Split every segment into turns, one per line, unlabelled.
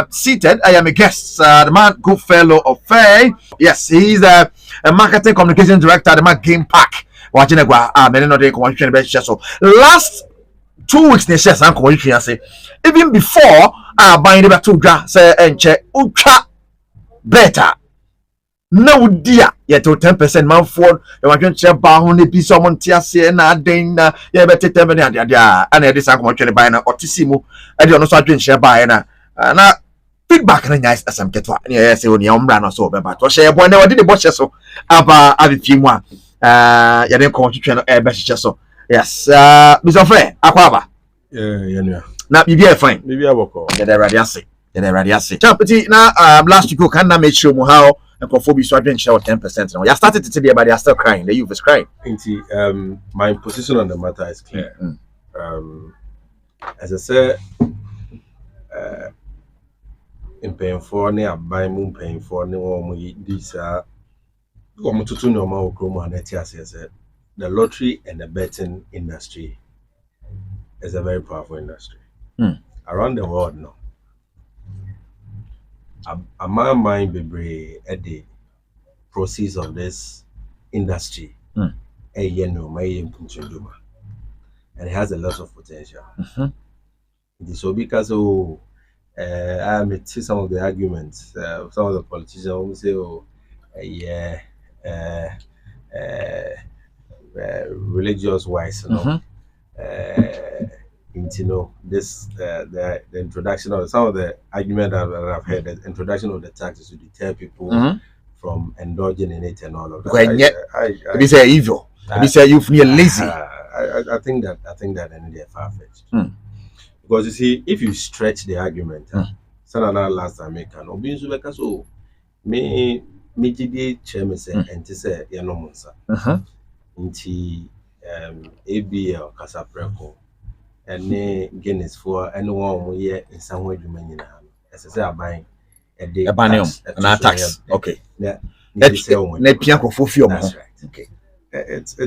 seated. I am a guest. The man, good fellow of Faye. Yes, he's a marketing communication director. The man Game Park. Watching a many not so last 2 weeks they share some communication say even before buying the two say and check ultra better. No dear, yet to 10% man for the one share bar only be someone tears na then yeah better 10 minutes and this I'm going to buy na otisimu I don't know so I share buy na feedback na nice as I'm get one yeah say on your umbrella so but to share boy never did the boss so aba a few more yeah then come to train best so yes Mr. Fair akwaba
yeah
na be fine
maybe I work
yeah the radiasi champati na last week can na make sure how and conformity so I didn't share 10% now. You started to tell you but they are still crying. The youth is crying.
My position on the matter is clear. As I said, in paying for near buy moon paying for no these the lottery and the betting industry is a very powerful industry around the world now. A man mind be at the process of this industry and it has a lot of potential. So because I may see some of the arguments, some of the politicians will say, religious wise, this the introduction of some of the argument that I've heard, the introduction of the taxes to deter people from indulging in it and all of that.
They say evil. They say you feel lazy.
I think that they're far-fetched. Because you see, if you stretch the argument, last American or being so me chairman say and to say Yanomonsa into ABL Casapreco and Guinness for anyone we hear in some way you as I say buying a
tax. Okay.
Yeah.
That's right.
Okay. It's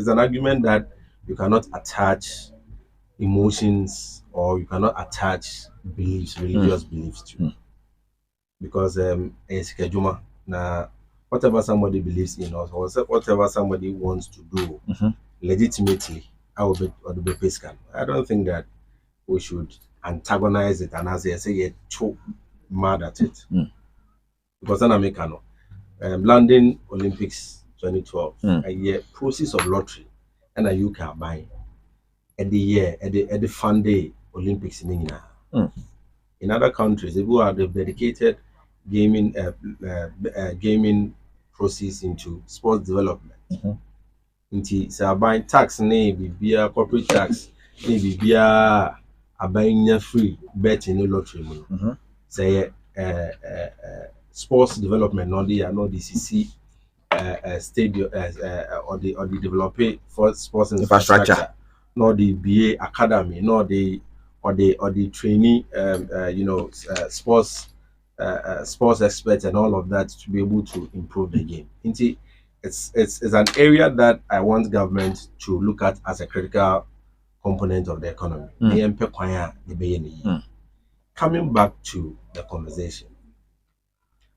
an argument that you cannot attach emotions or you cannot attach beliefs, religious beliefs to, because now whatever somebody believes in or whatever somebody wants to do legitimately, I don't think that we should antagonize it and as I say you're too mad at it because then Americano London Olympics 2012 a year process of lottery and a UK buying at the year at the fun day Olympics in in other countries people have dedicated gaming gaming process into sports development into say buying tax name be corporate tax maybe be a buying free bet in the lottery say sports development not the DCC stadium or the developing for sports infrastructure not the BA academy not the or the trainee sports experts and all of that to be able to improve the game. It's an area that I want government to look at as a critical component of the economy. Coming back to the conversation,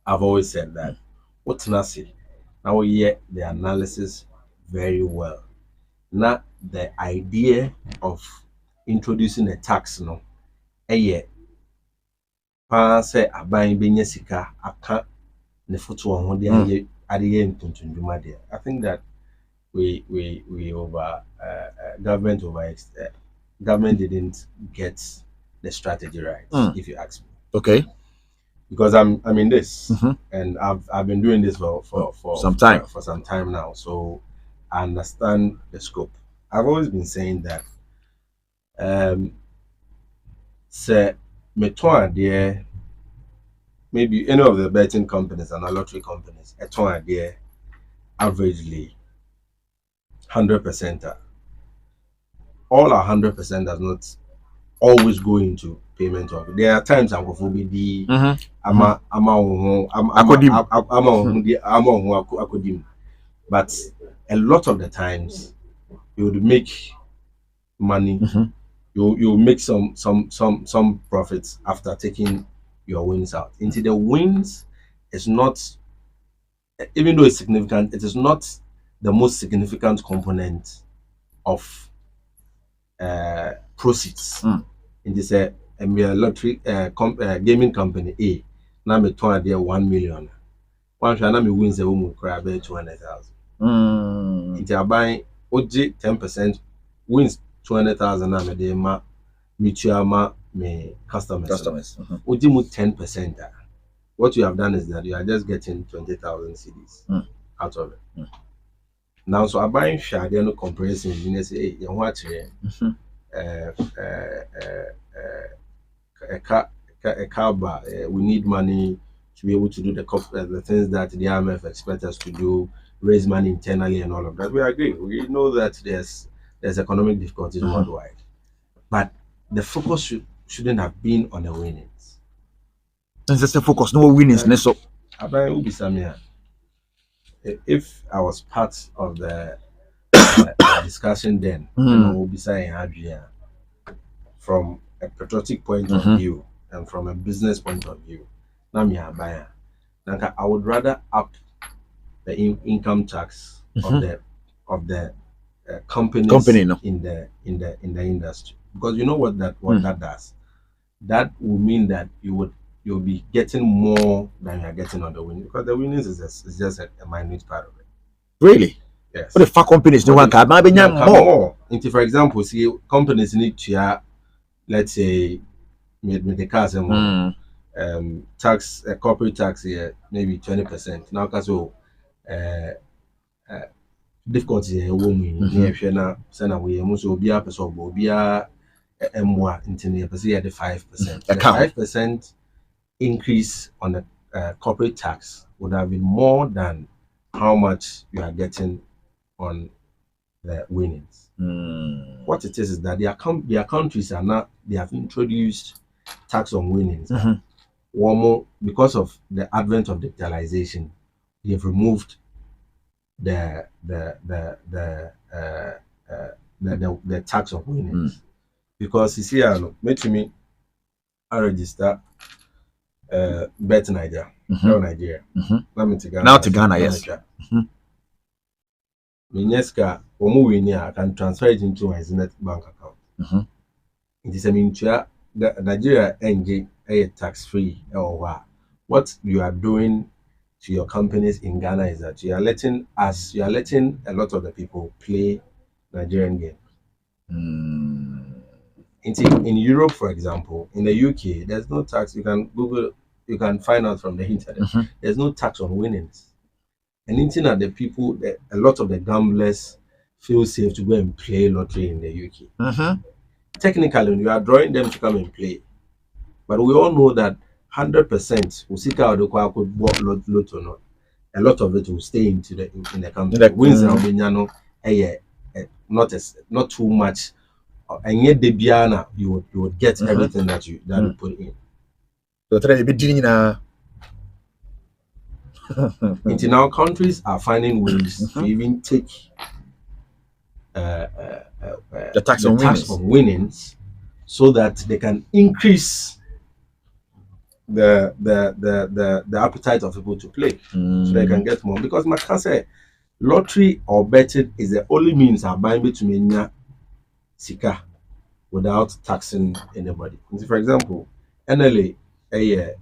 I've always said that what's Nasi now we hear the analysis very well. Not the idea of introducing a tax no say aban benya sika aka ne foto on de adeye ntuntunduma de. I think that we over government didn't get the strategy right, if you ask me.
Okay.
Because I'm in this and I've been doing this for
some time
now, so I understand the scope. I've always been saying that say meton there maybe any of the betting companies and lottery companies meton there averagely 100%. All 100% does not always go into payment of. There are times I'm going to be but a lot of the times you would make money, you you make some profits after taking your wins out. Into the wins is not, even though it's significant, it is not the most significant component of proceeds. It is a lottery gaming company A. Now me turn there 1 million. One shall now me wins a woman crab 200,000. Into a buying OG 10% wins 200,000 na me de ma mutual ma me customers. OG mu 10%. What you have done is that you are just getting 20,000 CDs out of it. Now, so I buy share no comparison. You say, hey, you watch here, a car bar. We need money to be able to do the things that the IMF expect us to do, raise money internally and all of that. We agree. We know that there's economic difficulties worldwide, but the focus shouldn't have been on the winnings.
Since it's the focus, no winnings, so.
If I was part of the discussion then, I will be saying from a patriotic point of view and from a business point of view, I would rather up the income tax of the companies in the industry, because you know what that does. That will mean that you'll be getting more than you're getting on the winnings, because the winnings is just a minute part of it.
Really?
Yes.
But the far companies no one can more.
For example, see companies need to, let's say, make the cars tax, corporate tax here maybe 20%. Now because difficulty here woman near na send away so be a person be a more into the 5%. The 5% increase on the corporate tax would have been more than how much you are getting on the winnings. What it is that their countries are not, they have introduced tax on winnings. One more, because of the advent of digitalization, they have removed the tax on winnings. Because you see, me register bet Nigeria. Nigeria.
Now to Ghana, yes.
Minyeska, I can transfer it into my Zenith bank account. It is a Nigeria NG tax free or what you are doing to your companies in Ghana is that you are letting a lot of the people play Nigerian games. In Europe, for example, in the UK, there's no tax. You can Google, you can find out from the internet. There's no tax on winnings. And that the people, a lot of the gamblers feel safe to go and play lottery in the UK. Technically, you are drawing them to come and play, but we all know that 100% will seek out the could bought lot or not. A lot of it will stay in the company. Wins not too much, and yet the Biana you would get everything that you put in.
So try to be doing
now countries are finding ways to even take the
tax on
winnings so that they can increase the appetite of people to play, so they can get more. Because my can say lottery or betting is the only means of buying between sika without taxing anybody. For example, NLA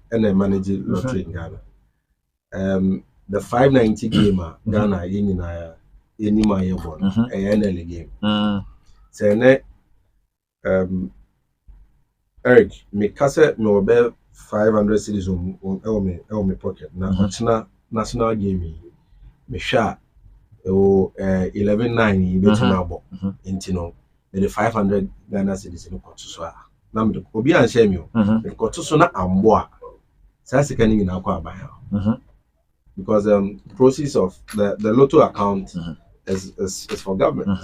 managing lottery in Ghana. The 590 gamer Ghana any my one NLA game. Say Eric, me kase me be 500 cities on my pocket. Now national gaming me sha 11.9 bet na bo intino the 500 Ghana cities no koto so a na me obi an share me o me koto so na ambo a sa sika ni na akwa aban because process of the lotto account is for government.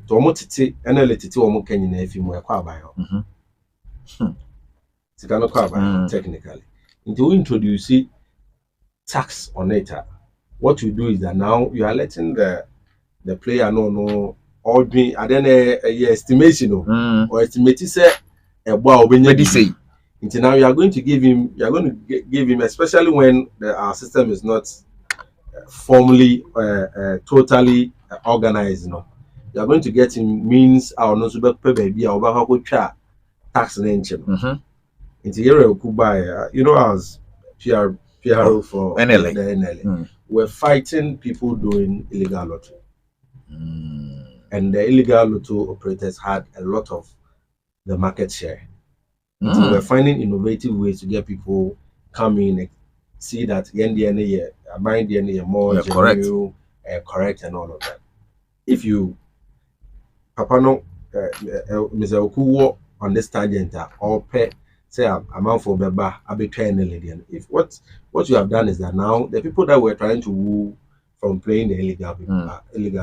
So omotiti NLA titi omo kanyi na efi mo akwa aban sika no kwa aban technically until we introduce tax on it. What you do is that now you are letting the player know or be I don't estimation or estimate say a wow when you say. Until now, you are going to give him. You are going to give him, especially when our system is not formally, totally organized. You know, you are going to get him means our no super baby or how good tax and engine. Into here, you know, as PR for
NLA.
the NLA, we're fighting people doing illegal lottery, and the illegal lottery operators had a lot of the market share. So we're finding innovative ways to get people come in and see that the NDNA buying the more genuine, correct, and all of that. If you, Papa no, Mr. Okuwo on this tangent or pay say amount for Beba, I'll be trying the if what you have done is that now the people that were trying to woo from playing the illegal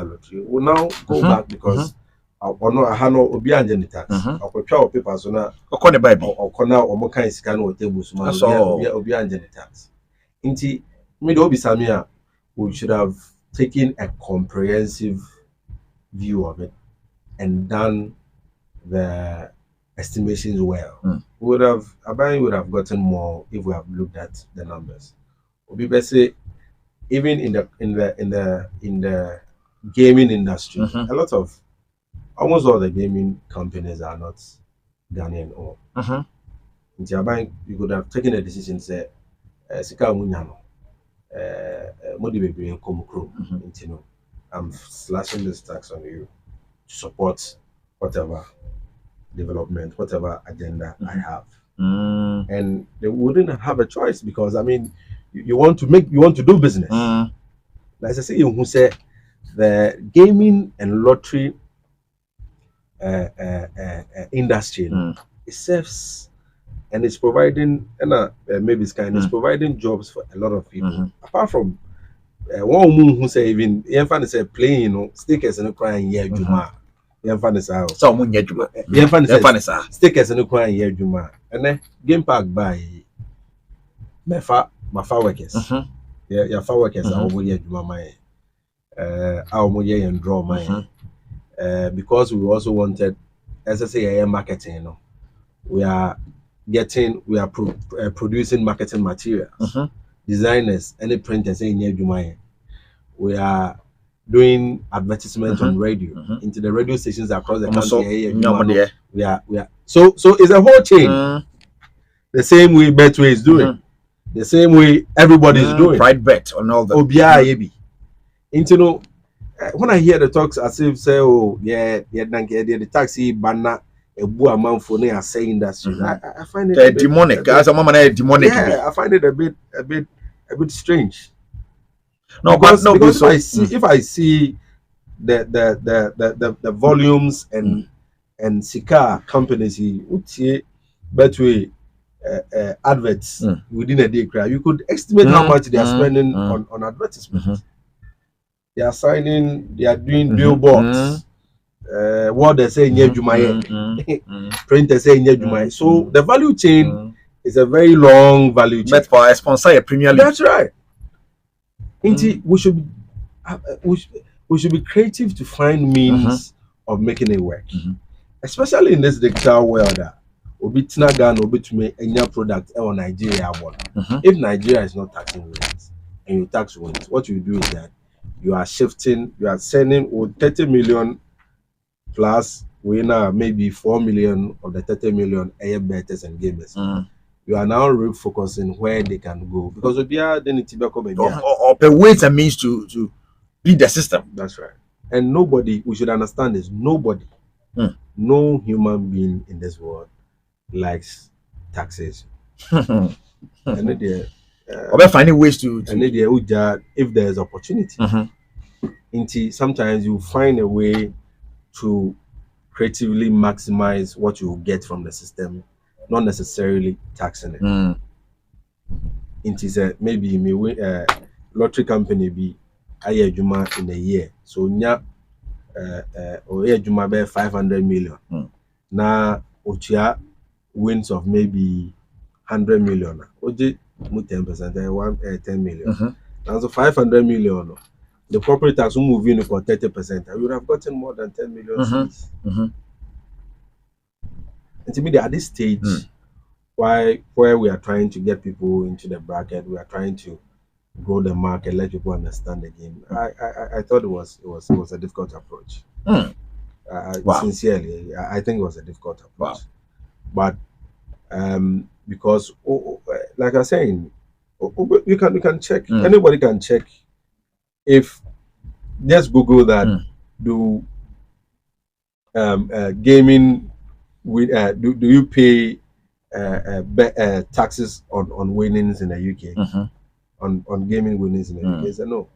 lottery will now go back because. Or no, I have no obi anjeni tax. Or try papers on a
corner Bible
or corner or more kind scan or tables. Obi anjeni tax. Inti me do be samia. We should have taken a comprehensive view of it and done the estimations well. Would have gotten more if we have looked at the numbers. Obi say even in the gaming industry, a lot of almost all the gaming companies are not Ghanaian or. In Japan, you could have taken a decision say, "Sika munyano, modi baby and come crew." I'm slashing this tax on you to support whatever development, whatever agenda I have, and they wouldn't have a choice because I mean, you want to do business. Like I say, you who say the gaming and lottery. Industry it serves and it's providing and maybe it's providing jobs for a lot of people apart from one who say even say playing, you know, stickers and crying yeah juma
so
stickers and crying yeah juma and then game park by my workers yeah far workers are over yeah juma my our and draw my because we also wanted, as I say, marketing. You know, we are producing marketing materials, designers, any printers in here. We are doing advertisements on radio into the radio stations across the country. We are so it's a whole chain. The same way Betway is doing, the same way everybody is doing.
Pride Bet on all the
Obia into when I hear the talks as if say, oh yeah, the taxi banner a boo amount for near saying that I find it
demonic. As a mama, demonic.
Yeah, I find it a bit strange.
No,
because if I see the volumes and Sika companies Betway adverts within a day, you could estimate how much they are spending on advertisements. They are signing, they are doing billboards. What they say in Jumaye, printers say in Jumaye. So the value chain is a very long value chain.
But for a sponsor, a Premier League.
That's right. Indeed, we should be creative to find means of making it work, especially in this digital world. Obi Tinagan, Obi to make any product or Nigeria one. If Nigeria is not taxing wins and you tax wins, what you do is that you are shifting, you are sending 30 million plus winner, maybe 4 million of the 30 million air bettors and gamers. You are now refocusing where they can go because they need to
or ways and means to beat the system.
That's right. And nobody, we should understand this, nobody, no human being in this world likes taxes. And
we're finding ways to
if there's opportunity. Sometimes you find a way to creatively maximize what you get from the system, not necessarily taxing it. Maybe lottery company be a juma in a year, so or juma be 500 million. Now Ochia wins of maybe 100 million. 10%, 10 million. Now so 500 million. the corporate tax will move in for 30%, I would have gotten more than 10 million cedis. And to me, at this stage, where we are trying to get people into the bracket, we are trying to grow the market, let people understand the game. I thought it was a difficult approach.
Wow.
Sincerely, I think it was a difficult approach. Wow. But because like I was saying, you can check. Anybody can check. If just Google that, do gaming with do you pay taxes on winnings in the UK? On gaming winnings in the UK? So no,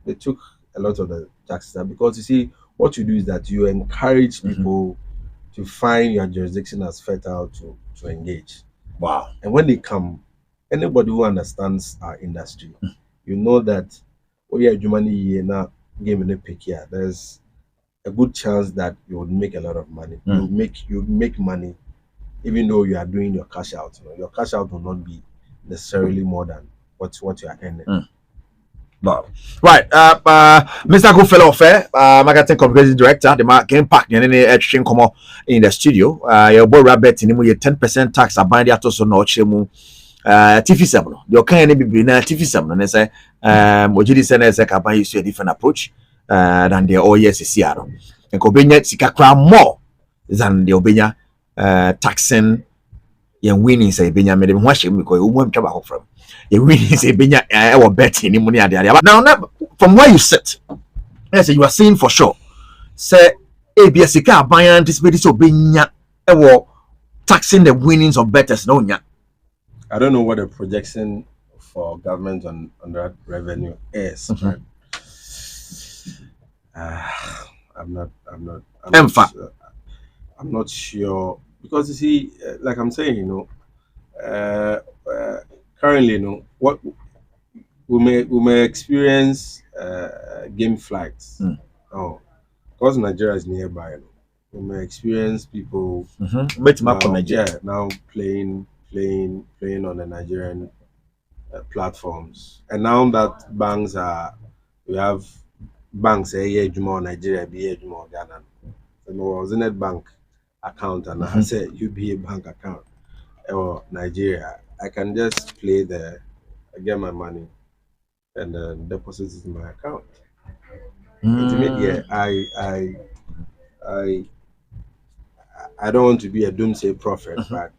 they took a lot of the taxes out, because you see, what you do is that you encourage people to find your jurisdiction as fertile to engage.
Wow.
And when they come, anybody who understands our industry, you know that gaming pick here, there's a good chance that you would make a lot of money. You make money even though you are doing your cash out. Your cash out will not be necessarily more than what you are earning.
Wow. Right. Mr. Goodfellow Fair, Marketing Communications Director, the Game Park, in the studio. Your boy Rabbit in 10% tax abandon at also no chemu. TV 7. Your kind of be na TV 7. And they say, Mojidi Senate Kaban use a different approach than the OESCR. And Kobenya Sikakra more than the Obenya taxing your winnings. Say, Benya made him wash him because you won't travel from. You really say Benya or betting in money. But now, from where you sit, yes, you are saying for sure. Say, ABSika buy anticipated so Benya or taxing the winnings of betters. No, nya.
I don't know what the projection for government on that revenue is. But, I'm not sure, because you see, like I'm saying, currently, what we may experience game flights. Because Nigeria is nearby, we may experience people now playing on the Nigerian platforms. And now that banks we have banks Nigeria, be Ghana. So I was in that bank account, and I said UBA bank account or Nigeria. I can just play there, I get my money, and then deposit it in my account. Ultimately, I don't want to be a doomsday prophet, but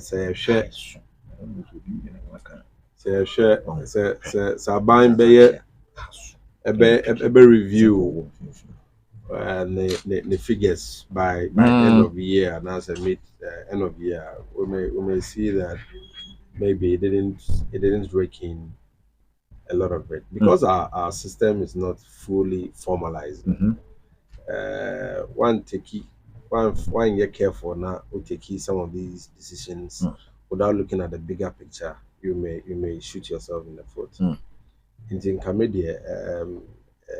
say buying a review the figures by end of the year, and as mid end of the year, we may see that maybe it didn't rake in a lot of it, because our system is not fully formalized. One year careful now, we take some of these decisions without looking at the bigger picture. You may shoot yourself in the foot. In Camedia,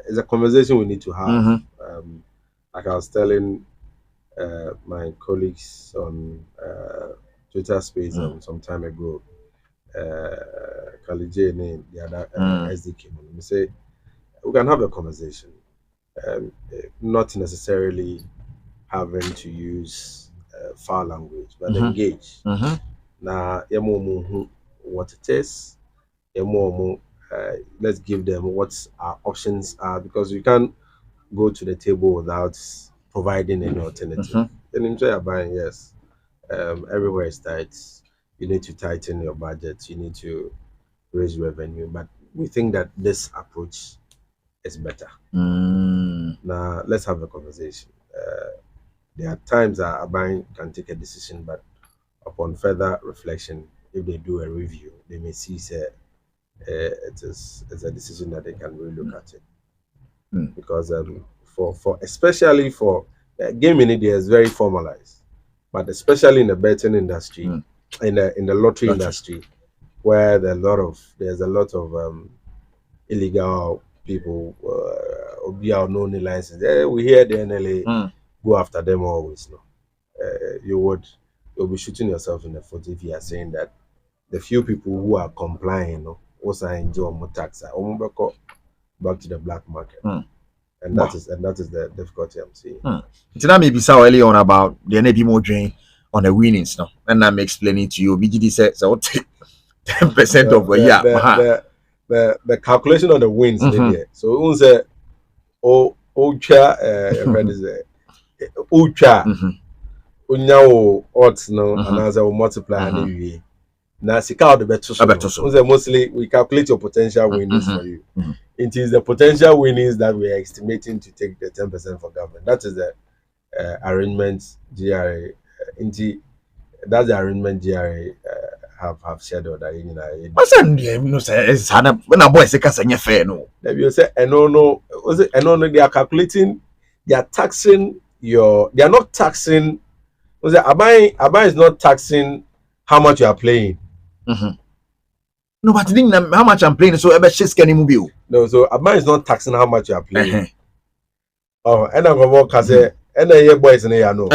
it's a conversation we need to have. Like I was telling my colleagues on Twitter Space some time ago, Kalije and the other SDK, we say we can have a conversation, not necessarily having to use foul language, but engage. Now, what it is, let's give them what our options are, because you can't go to the table without providing any alternative. And enjoy buying, yes. Everywhere is tight. You need to tighten your budget. You need to raise revenue. But we think that this approach is better. Now, let's have a conversation. There are times that a bank can take a decision, but upon further reflection, if they do a review, they may see it's a decision that they can really look at it. Because for especially for gaming, it is very formalized, but especially in the betting industry, in the lottery industry, where there's a lot of illegal people be our known license. We hear the NLA go after them always. You'll be shooting yourself in the foot if you are saying that the few people who are complying also enjoy more tax. Back to the black market. And that is the difficulty I'm seeing.
Today maybe so early on about the NAB more drain on the winnings now. And I'm explaining to you, BGD said so 10% of a year.
The calculation on the wins there. So we say friend is unyawo odds no and as I will multiply anyway. Now sika the better so mostly we calculate your potential winnings for you. It is the potential winnings that we are estimating to take the 10% for government. That is the arrangement GRA that's the arrangement GRA have scheduled that you know.
What's that? When a boy say kasanya fair no.
You say no was it no they are calculating, they are taxing they are not taxing. Was it Abai is not taxing how much you are playing.
No, but how much I'm playing, so ever she's getting mobile.
No, so Abai is not taxing how much you are playing. Oh, and I'm gonna work as a boys in here no.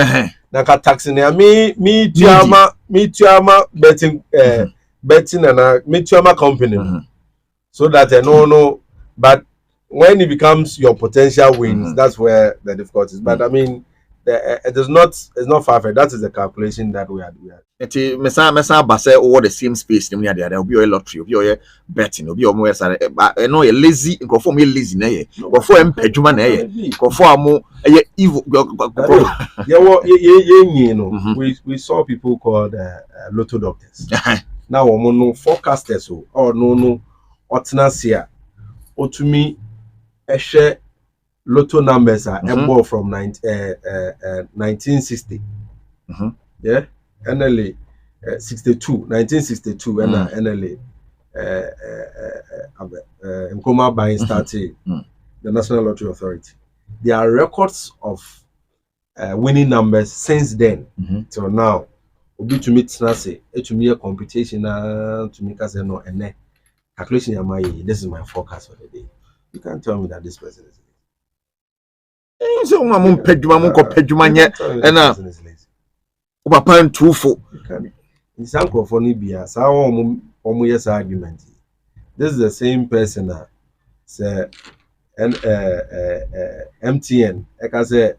Naka taxing me tuama betting and me tuama company. So that no, but when it becomes your potential wins, that's where the difficulty is. But I mean, it's not far-fetched. That is the calculation that we are.
Mesa base over the same space. There will be a lottery, will be a betting, will be almost a no a lazy, go for me lazy, nay, go for him peduma, nay, go for more evil.
You know, we saw people called lotto doctors. Now, no forecasters or no, Otnasia, or to me, a share. Lotto numbers are from 1960. Yeah, NLA 1962 and NLA Nkoma buying started the National Lottery Authority. There are records of winning numbers since then till now. Obi to meet Snase, to me a computation to make us no and calculation. This is my forecast for the day. You can't tell me that this person is.
So I'm peduma yet, and papa and truthful.
In some conformity, some almost argument. This is the same person that say MTN. I can say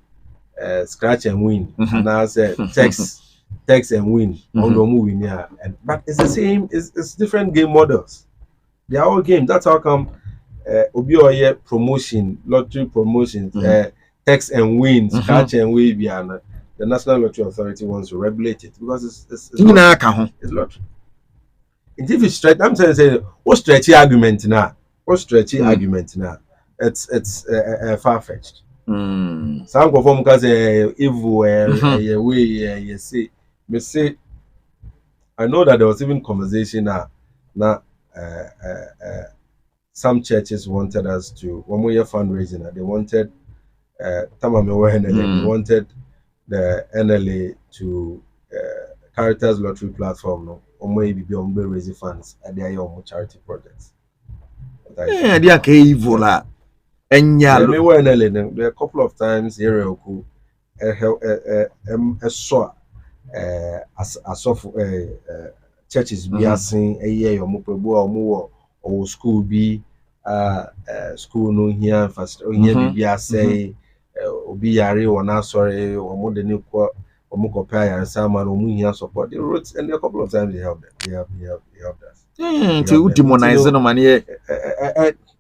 scratch and win, and I say text and win. All the moving here, but it's the same. It's different game models. They are all games. That's how come Obi promotion, lottery promotions. Text and win, scratch and win, the National Lottery Authority wants to regulate it because it's lottery. And if it's stretch, I'm saying, what stretchy argument now? It's far-fetched. Some conform because evil way you say. Me say, I know that there was even conversation now. Some churches wanted us to one more year fundraising. They wanted. They wanted the NLA to Caritas Lottery platform no maybe be on raising funds at their charity projects.
Yeah, they are evil and
there are a couple of times here saw churches be asking a year or school be school no here first here say obi yare or na sorry or more than you or more compare and some here support the roads and a couple of times they help them. They help us.
To demonize no money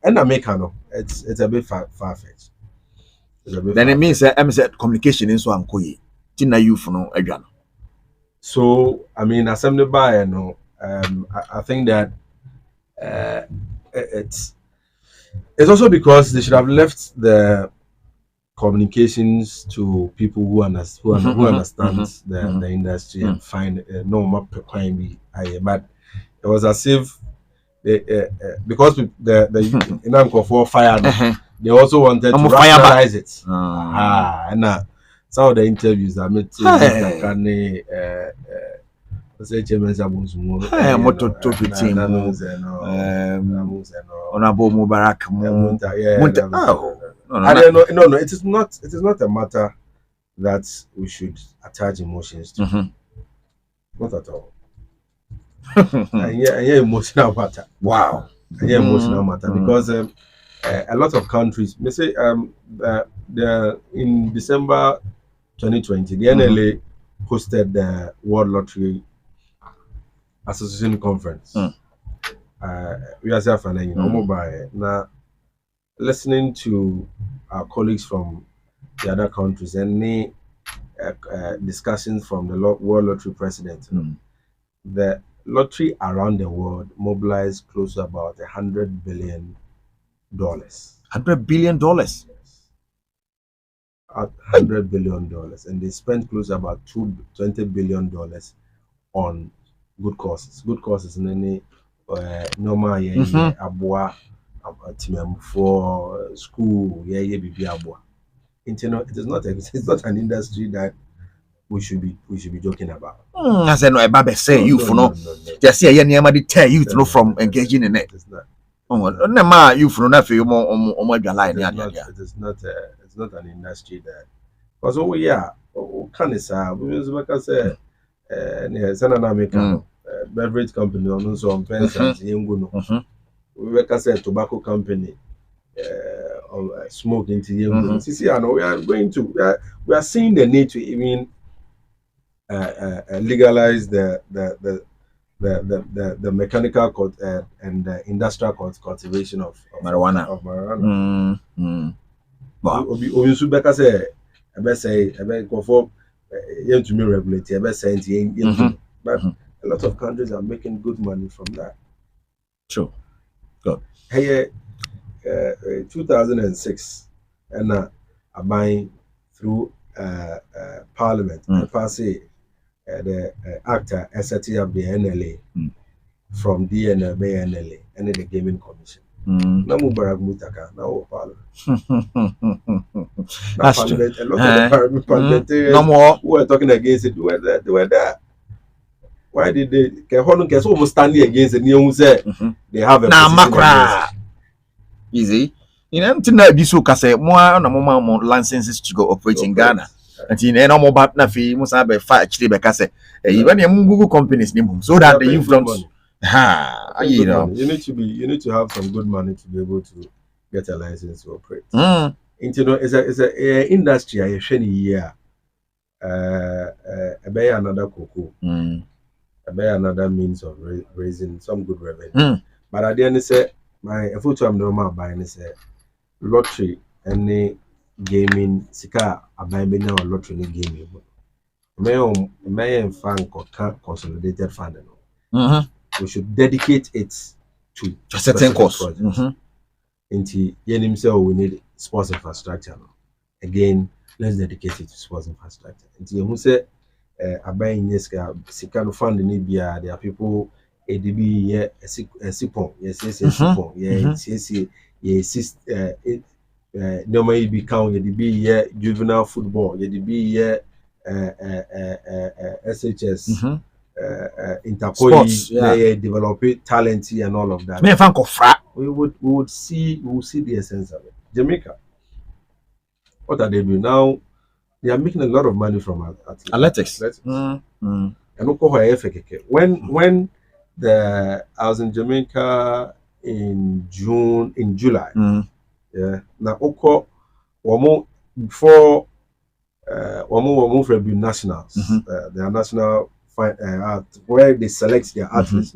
and Americano. It's a bit far-fetched.
Then it means communication is one koi. Tina you for no again.
So I mean assembly by no I think that it's also because they should have left the communications to people who understand the industry and find no more but it was as if because the Inanko for fire they also wanted to rationalize it. And some of the interviews I made say Chairman Sabunsumo
Honorable Mubarak
no, it is not a matter that we should attach emotions to. Not at all. And yeah, emotional matter.
Wow.
emotional matter because a lot of countries, may say, in December 2020, the NLA hosted the World Lottery Association Conference. We are saying, now listening to our colleagues from the other countries and discussions from the World Lottery president. The lottery around the world mobilized close to about $100 billion.
$100 billion.
$100 billion, and they spent close to about $20 billion on good causes. Good causes in any normal abua for school bibi abua. It is not an industry that we should be joking about.
I said no, I say youth no. Just see any amadi tell youth no from engaging in it.
It's not.
No ma youth no na fe mo line
it's not an industry that because can we say American beverage company on some pensions yengu no. We say tobacco company smoke into yengu. See, I know we are seeing the need to even legalize the mechanical and the industrial cultivation of
marijuana.
But a lot of countries are making good money from that.
True. Good.
Hey, 2006, and I buying through Parliament. I pass the actor setting up the NLA from DNL NLA and the Gaming Commission. Now Mubarak Mutaka, now Parliament.
That's true.
A lot of the parliamentarians who were talking against it, they were there. Why did they almost standing against it? They have a
position easy. In Antina Bisu Kase, more licenses to go operate in Ghana. And in any more bad nafi must have a fight actually because even your Google companies so that the youth don't
you need to have some good money to be able to get a license to operate. It's a industry I share here. Another cocoa. Another means of raising some good revenue. But at the end say my photo I'm normal buying is lottery and gaming sika abaye na lottery ni gaming. May fund consolidated fund no. We should dedicate it to
a certain cause.
Into himself we need sports infrastructure. Again, let's dedicate it to sports infrastructure. Until you say abaye sika no fund ni bia there are people ADB sipon normally be count ADB juvenile football ADB SHS Interpol develop talent and all of that. We would see the essence of it. Jamaica, what are they doing now? They are making a lot of money from
athletics.
And when I was in Jamaica in July. Now before from nationals, their national where they select their athletes.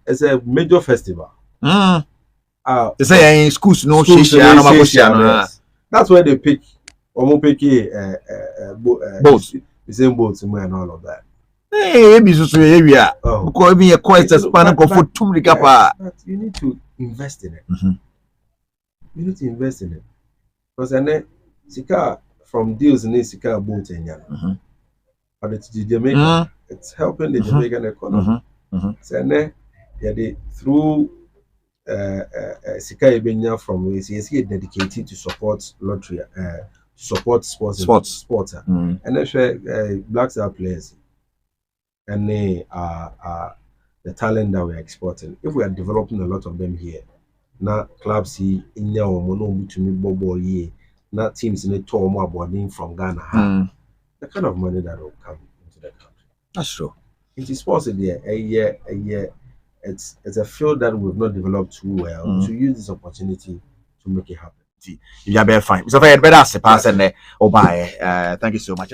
It's a major festival.
They say in schools no
that's where they pick boats, the same boats and all of that.
Hey, because even a quite a span of food
but you need to invest in it. You need to invest in it. Because then Sika from deals in Sika boat in Yan. But it's Jamaica, it's helping the Jamaican economy. So then they through Sika Ebenya from he dedicated to support lottery, support sports. And then Black Star players and they are the talent that we're exporting. If we are developing a lot of them here, now clubs in now teams in the tour more boarding from Ghana, the kind of money that will come into the country.
That's true.
It is possible a year it's a field that we've not developed too well. To use this opportunity to make it happen.
You are very fine. So, I better ask the person there. Oh, bye. Thank you so much.